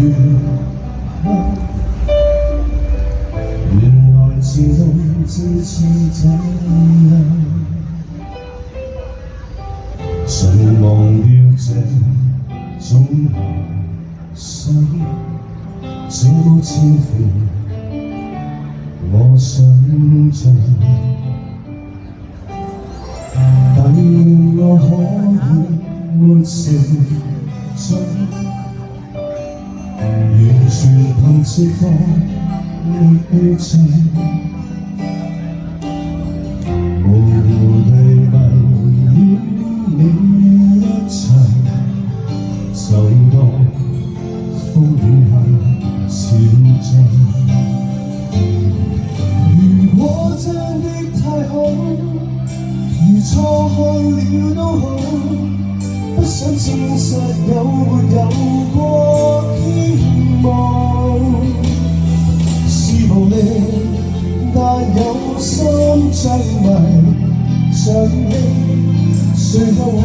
原來自動支持這樣，盡忘掉這種想，這麼超乎我想象，但願我可以活成真，完全憑直覺未被震，模糊地迷戀你一切，就當風雨下小鎮。如果真的太好，如錯看了都好，不想證實有沒有過希望。是無力，但有心着迷，像你，誰又會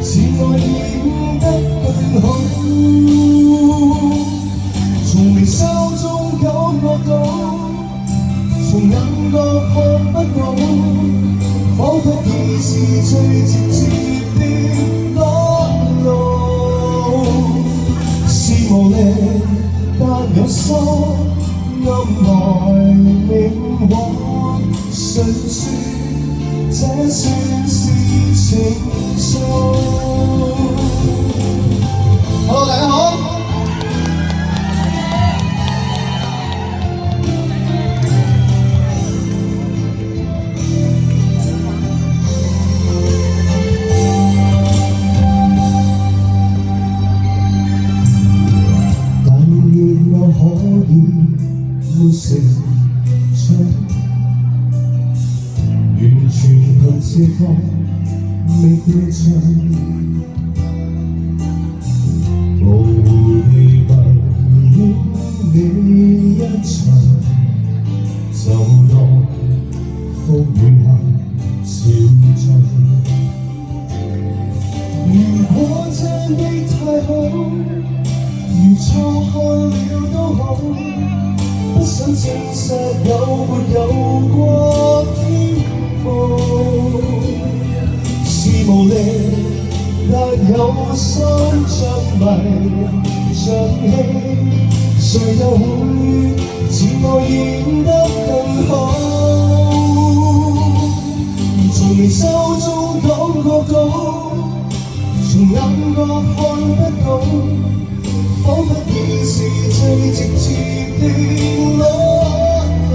自愛演得更好？從眉梢中感覺到，從眼角看不到，彷彿已是最直接的裸露。是無力，但有心暗來明往，誰說這算是情愫 ？Hello， 大家好。活成真，完全憑直覺未被震，模糊地迷戀你一切，就當風雨下小鎮。如果真的太好，如錯看了都好，不想證實有沒有過天幕，是無力，但有心着迷，像戲，誰又會自愛演得更好？從眉梢中感覺到，從眼角看不到，彷彿已是最直接的裸露。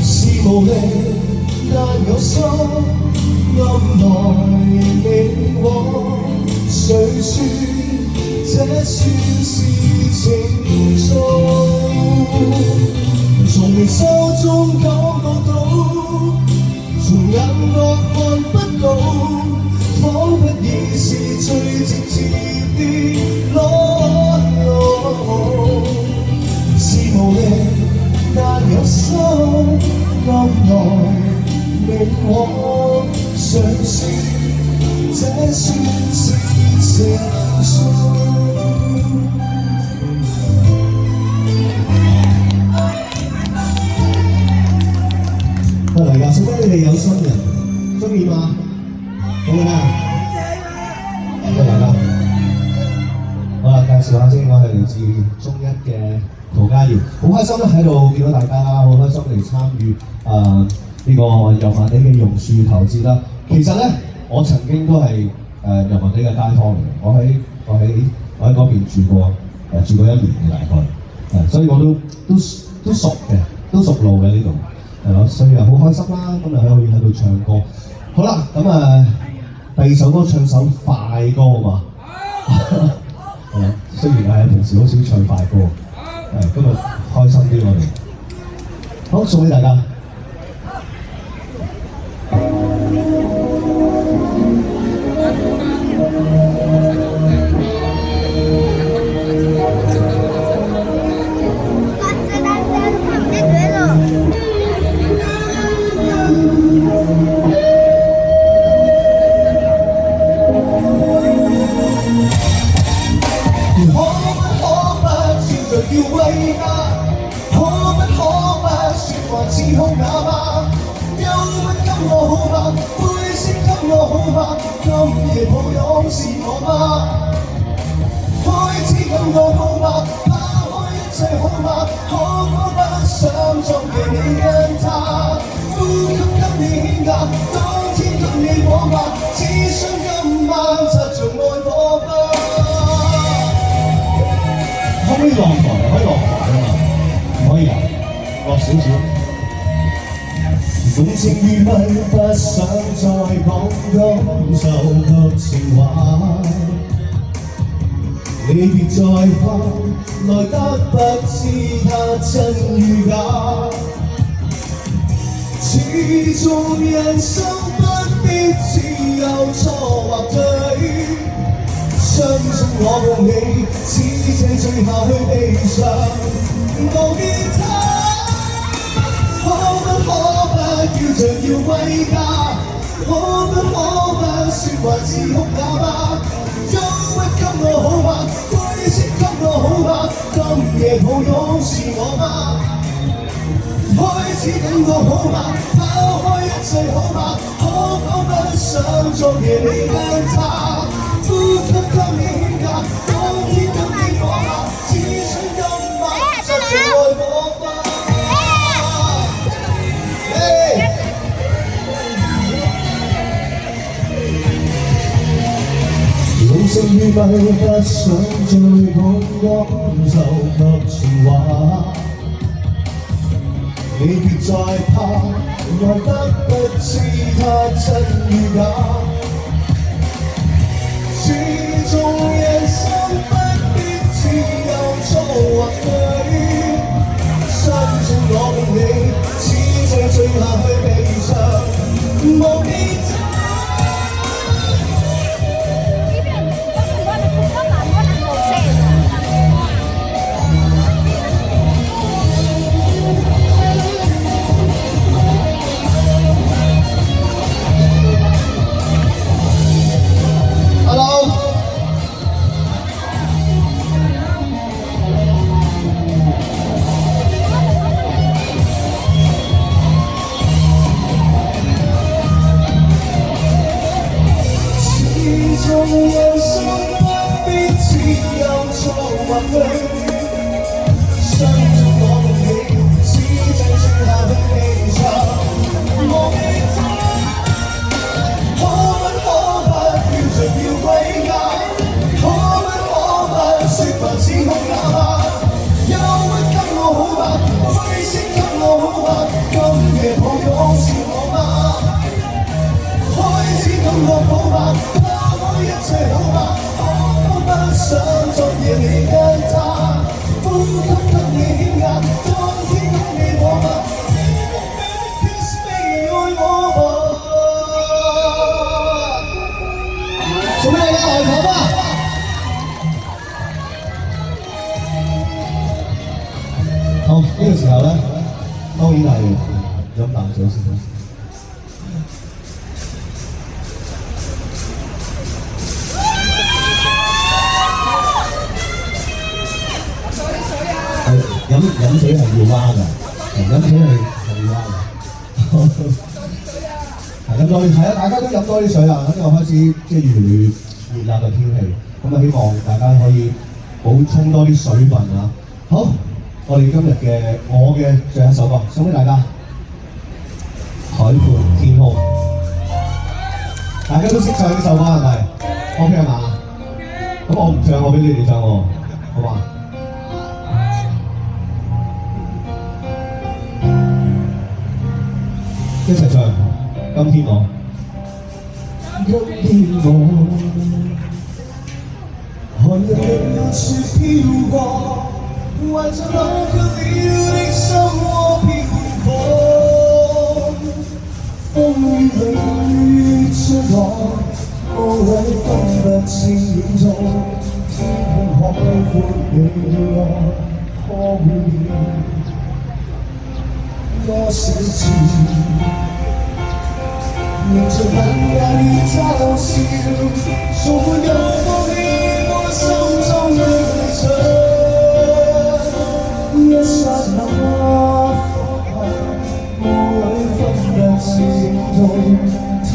是無力，但有心暗來明往，誰說這算是情愫？從眉梢中感覺到，從眼角看不到，彷彿已是最直接的裸露。是無力，但有心暗來明往，誰說這算是情愫？嚟㗎，送俾你哋有心人，鍾意嗎？好唔好啊？多謝大家。好啦，介紹下先，我係嚟自中一嘅陶嘉耀，好開心咧喺度見到大家，好開心嚟參與呢個油麻地嘅榕樹頭節啦。其實咧，我曾經都係油麻地嘅街坊嚟嘅，我喺嗰邊住過1年嘅大概，所以我都熟嘅，都熟路嘅呢度。係咯，所以好開心啦！今日可以喺度唱歌。好啦，咁第二首歌唱首快歌啊嘛。係啦，雖然平時好少唱快歌，今日開心啲我哋。好，送俾大家。好。是我嗎？開始感到好嗎？拋開一切好嗎？可否不想做嘅你跟他，呼吸給你牽掛，當天給你火花，只想今晚擦着愛火花。可唔可以落台？可以落台啊嘛？唔可以啊，落少少。動情如迷，不想再講感受及情懷。你別再怕，來得不知它真與假。始終人生不必只有錯或對，相信我共你，只這最後去悲傷，無別他。可不叫着要歸家，可不説話自哭啞巴，憂鬱給我好嗎？灰色給我好嗎？今夜抱擁是我嗎？開始感覺好嗎？拋開一切好嗎？可否不想昨夜你跟他，呼吸給你牽掛，當天給你火花，只想今晚擦着愛火花。動情如迷，不想再講感受及情話。你別再怕，愛得不知它真與假。始終人生不必只有錯或對，相信我共你，只剩最後去悲傷，無別他。人生不必只有錯或對，相信我共你，只剩最後的悲傷，無別他。可不叫着要歸家？可不説話似哭啞巴？憂鬱給我好嗎？灰色給我好嗎？今夜抱擁是我嗎？開始感覺好嗎？一切好嗎？可不想昨夜你跟他，呼吸給你牽掛，當天給你火花，Kiss me 愛我吧。做咩呀？來頭吧！好，呢個時候咧，當然係飲啖水先。飲水係要蛙㗎，飲水係要蛙㗎。係飲多啲，係啊！大家都飲多啲水啦，因為開始即係越嚟越熱辣嘅天氣，咁啊希望大家可以補充多啲水分啊！好，我哋今日嘅我嘅最後一首歌送俾大家，《海闊天空》。大家都識唱呢首歌係咪 ？OK 係嘛？咁我唔唱，我俾你哋唱喎，好嘛？一齊唱，今天我，寒日若雪飄過，懷着冷卻了的心窩飄放，風雨出浪，無謂分不清遠蹤，天空海闊你我可會多少次？迎着朋友嘲笑，從沒有放棄我心中的理想。一剎那放下，無謂分不清楚，天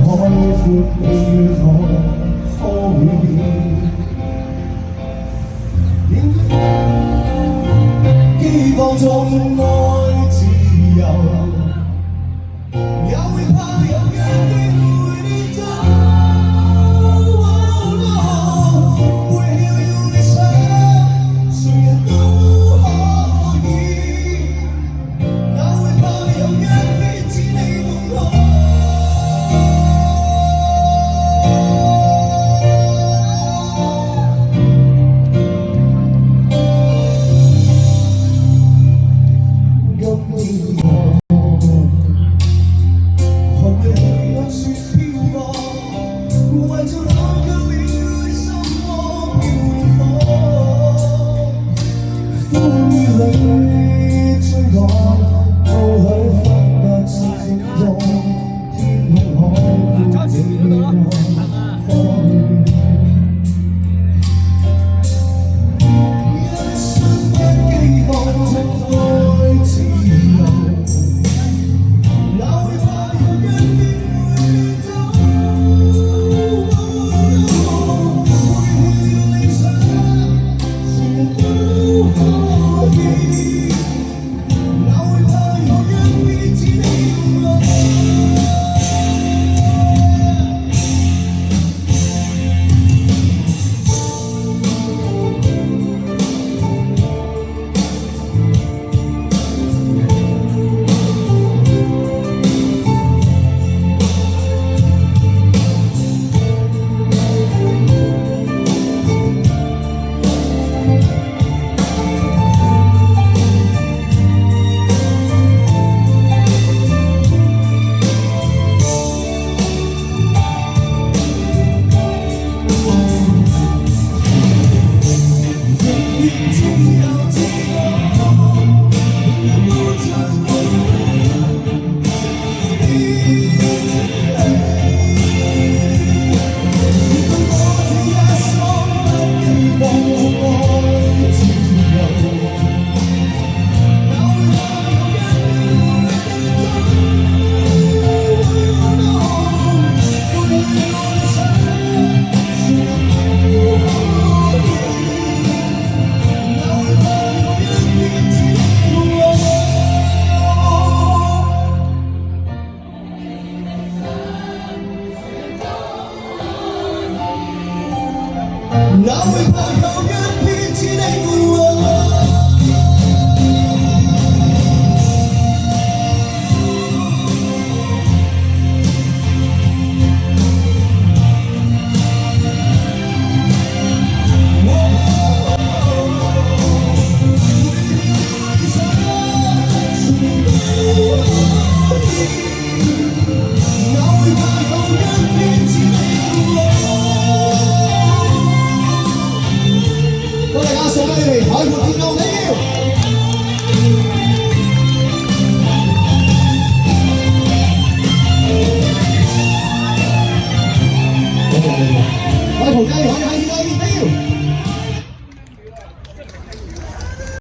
空海闊你與我。希望中愛自由，也會怕有一天會跌倒。背棄了理想，誰人都可以，哪會怕有一天只你共我。哪會怕有一天只你共我。送俾你哋海闊天空，你要。海豚雞可以喺呢個，你要。